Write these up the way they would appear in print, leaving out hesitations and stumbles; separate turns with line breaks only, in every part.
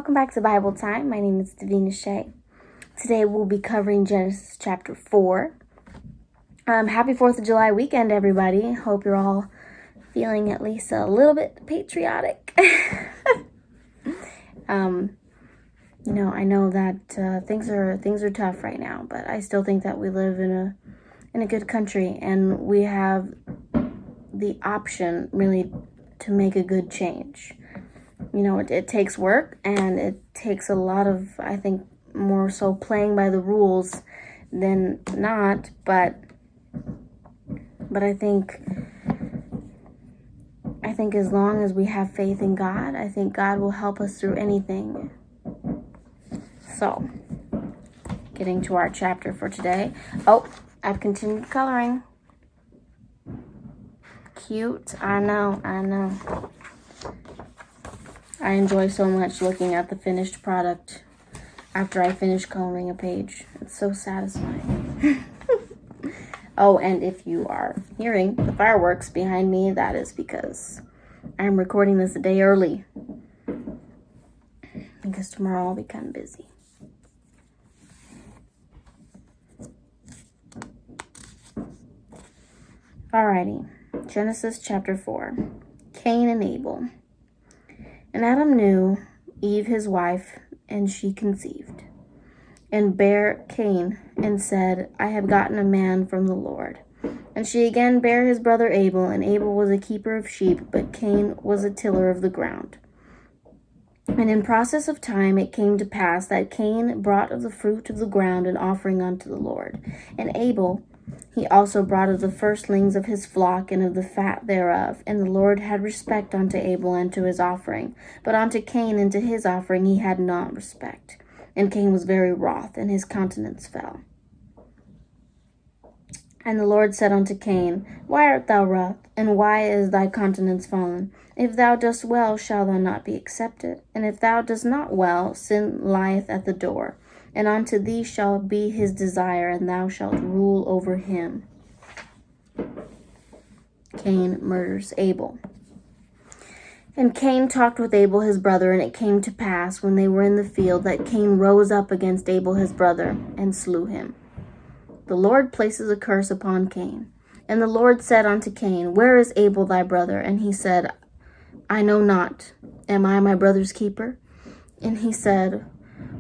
welcome back to Bible Time. My name is Divina Sha. Today we'll be covering Genesis chapter 4. Happy 4th of July weekend, everybody. Hope you're all feeling at least a little bit patriotic. I know that things are tough right now, but I still think that we live in a good country, and we have the option really to make a good change. It takes work, and it takes a lot of, I think, more so playing by the rules than not, but I think as long as we have faith in God, I think God will help us through anything. So, getting to our chapter for today. Oh, I've continued coloring. Cute. I know. I enjoy so much looking at the finished product after I finish coloring a page. It's so satisfying. Oh, and if you are hearing the fireworks behind me, that is because I'm recording this a day early. Because tomorrow I'll be kind of busy. Alrighty, Genesis chapter 4. Cain and Abel. And Adam knew Eve his wife, and she conceived, and bare Cain, and said, I have gotten a man from the Lord. And she again bare his brother Abel, and Abel was a keeper of sheep, but Cain was a tiller of the ground. And in process of time it came to pass that Cain brought of the fruit of the ground an offering unto the Lord. And Abel, he also brought of the firstlings of his flock and of the fat thereof. And the Lord had respect unto Abel and to his offering. But unto Cain and to his offering he had not respect. And Cain was very wroth, and his countenance fell. And the Lord said unto Cain, Why art thou wroth, and why is thy countenance fallen? If thou dost well, shall thou not be accepted? And if thou dost not well, sin lieth at the door. And unto thee shall be his desire, and thou shalt rule over him. Cain murders Abel. And Cain talked with Abel his brother, and it came to pass, when they were in the field, that Cain rose up against Abel his brother, and slew him. The Lord places a curse upon Cain. And the Lord said unto Cain, Where is Abel thy brother? And he said, I know not. Am I my brother's keeper? And he said,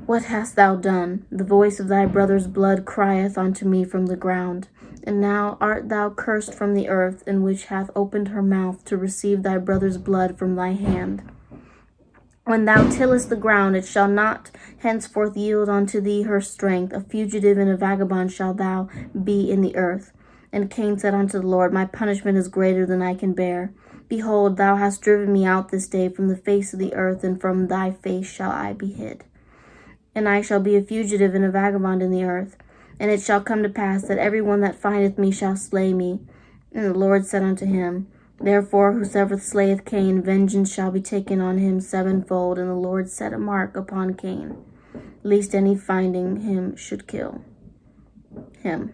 What hast thou done? The voice of thy brother's blood crieth unto me from the ground. And now art thou cursed from the earth, in which hath opened her mouth to receive thy brother's blood from thy hand. When thou tillest the ground, it shall not henceforth yield unto thee her strength. A fugitive and a vagabond shalt thou be in the earth. And Cain said unto the Lord, My punishment is greater than I can bear. Behold, thou hast driven me out this day from the face of the earth, and from thy face shall I be hid. And I shall be a fugitive and a vagabond in the earth. And it shall come to pass that every one that findeth me shall slay me. And the Lord said unto him, Therefore whosoever slayeth Cain, vengeance shall be taken on him sevenfold. And the Lord set a mark upon Cain, lest any finding him should kill him.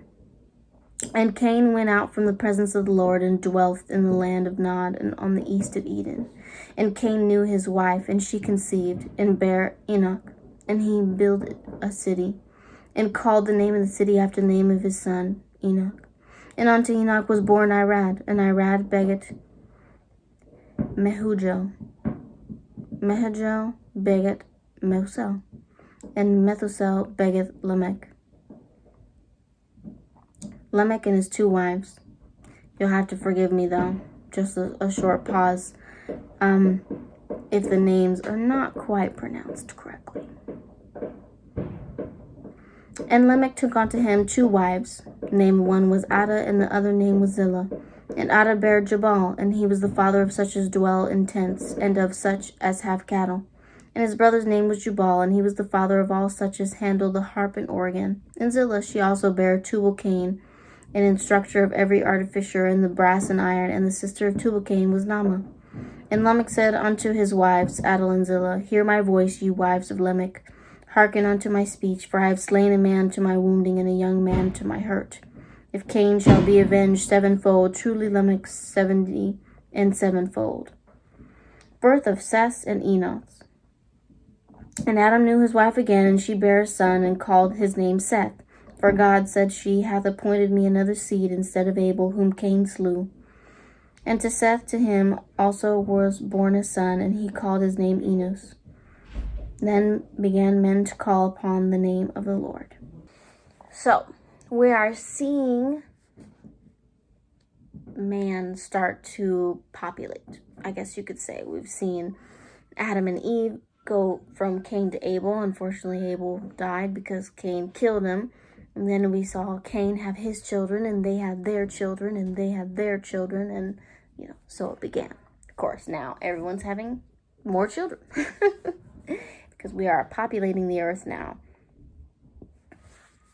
And Cain went out from the presence of the Lord, and dwelt in the land of Nod, and on the east of Eden. And Cain knew his wife, and she conceived, and bare Enoch. And he builded a city, and called the name of the city after the name of his son, Enoch. And unto Enoch was born Irad, and Irad begat Mehujael. Mehujael begat Methusael, and Methusael begat Lamech. Lamech and his 2 wives. You'll have to forgive me, though. Just a short pause. If the names are not quite pronounced correctly. And Lamech took unto him 2 wives. Named one was Adah, and the other name was Zillah. And Adah bare Jabal, and he was the father of such as dwell in tents, and of such as have cattle. And his brother's name was Jubal, and he was the father of all such as handle the harp and organ. And Zillah she also bare Tubal-Cain, an instructor of every artificer in the brass and iron, and the sister of Tubal-Cain was Naamah. And Lamech said unto his wives, Adah and Zillah, Hear my voice, ye wives of Lamech. Hearken unto my speech, for I have slain a man to my wounding, and a young man to my hurt. If Cain shall be avenged sevenfold, truly Lamech 70 and sevenfold. Birth of Seth and Enos. And Adam knew his wife again, and she bare a son, and called his name Seth. For God said, She hath appointed me another seed instead of Abel, whom Cain slew. And to Seth, to him also was born a son, and he called his name Enos. Then began men to call upon the name of the Lord. So, we are seeing man start to populate, I guess you could say. We've seen Adam and Eve go from Cain to Abel. Unfortunately, Abel died because Cain killed him. And then we saw Cain have his children, and they had their children, and they had their children, and, so it began. Of course, now everyone's having more children because we are populating the earth now.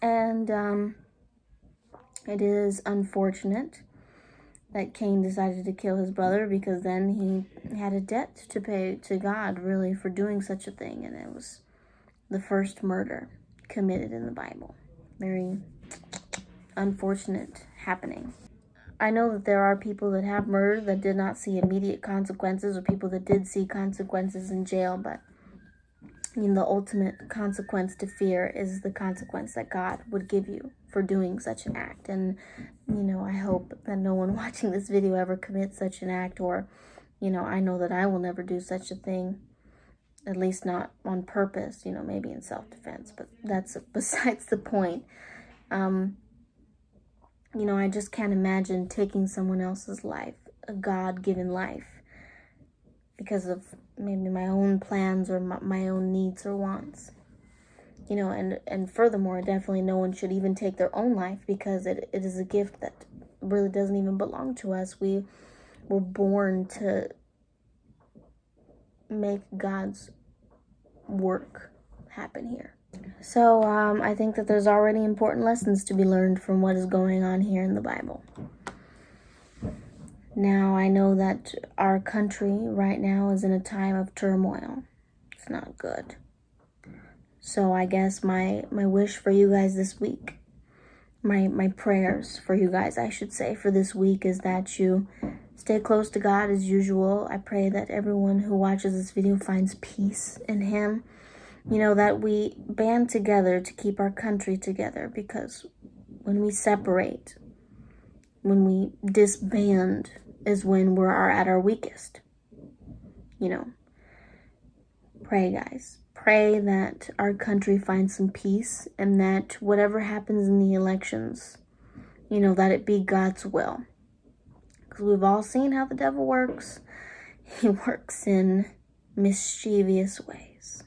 And it is unfortunate that Cain decided to kill his brother, because then he had a debt to pay to God, really, for doing such a thing. And it was the first murder committed in the Bible. Very unfortunate happening. I know that there are people that have murdered that did not see immediate consequences, or people that did see consequences in jail, but the ultimate consequence to fear is the consequence that God would give you for doing such an act. And, I hope that no one watching this video ever commits such an act, or, I know that I will never do such a thing, at least not on purpose, maybe in self-defense, but that's besides the point. I just can't imagine taking someone else's life, a God-given life, because of maybe my own plans or my own needs or wants. And furthermore, definitely no one should even take their own life, because it is a gift that really doesn't even belong to us. We were born to make God's work happen here. So I think that there's already important lessons to be learned from what is going on here in the Bible. Now, I know that our country right now is in a time of turmoil. It's not good. So I guess my wish for you guys this week, my prayers for you guys, I should say, for this week, is that you stay close to God as usual. I pray that everyone who watches this video finds peace in Him. That we band together to keep our country together, because when we separate, when we disband, is when we're at our weakest. Pray, guys. Pray that our country finds some peace, and that whatever happens in the elections, that it be God's will. Because we've all seen how the devil works. He works in mischievous ways.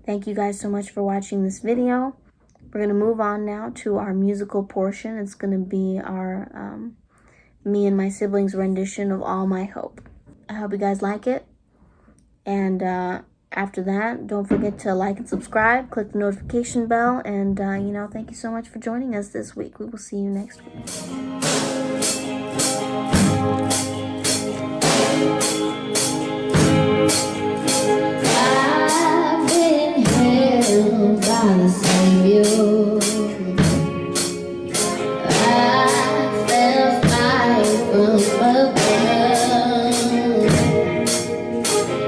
Thank you guys so much for watching this video. We're going to move on now to our musical portion. It's going to be our me and my siblings' rendition of All My Hope. I hope you guys like it. And after that, don't forget to like and subscribe, click the notification bell, and thank you so much for joining us this week. We will see you next week. By the Savior, I felt fire from above.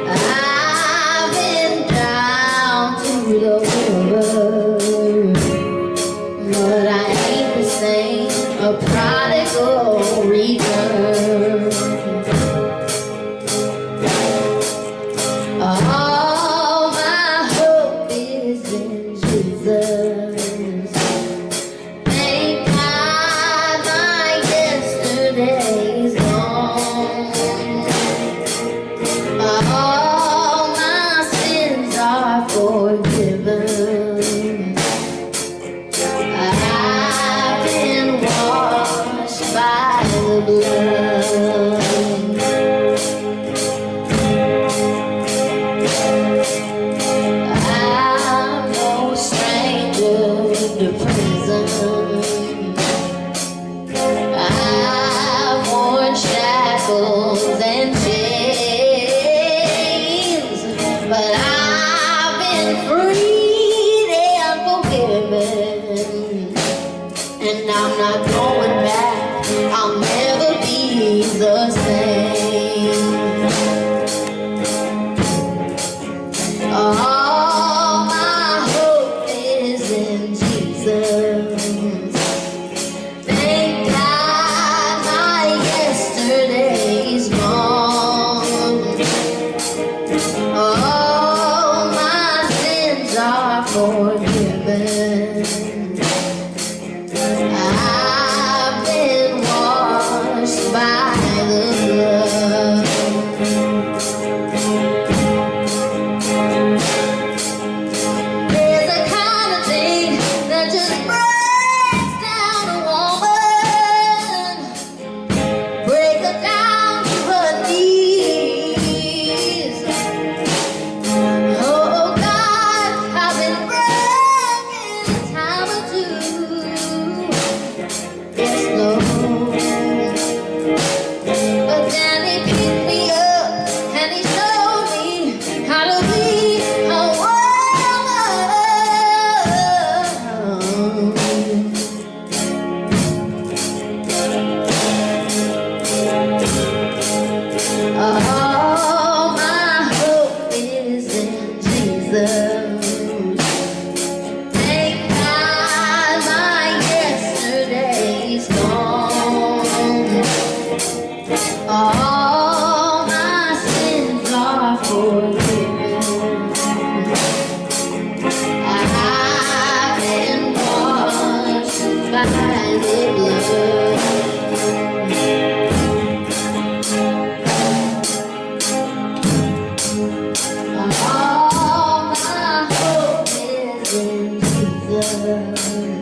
I've been down to the river, but I ain't the same, a prodigal return. All my hope is in Jesus. Thank God my yesterday's gone. All my sins are forgiven. I've been washed. are forgiven. I've been washed by the blood. There's a kind of thing that just breaks down a woman, breaks her down to her knees. Oh God, I've been broken a time or two. Yes, Lord. But then He picked me up and He showed me how to be a woman. All my hope is in Jesus. Thank God my yesterday's gone. All my sins are forgiven. I've been washed by the blood. All my hope is in Jesus.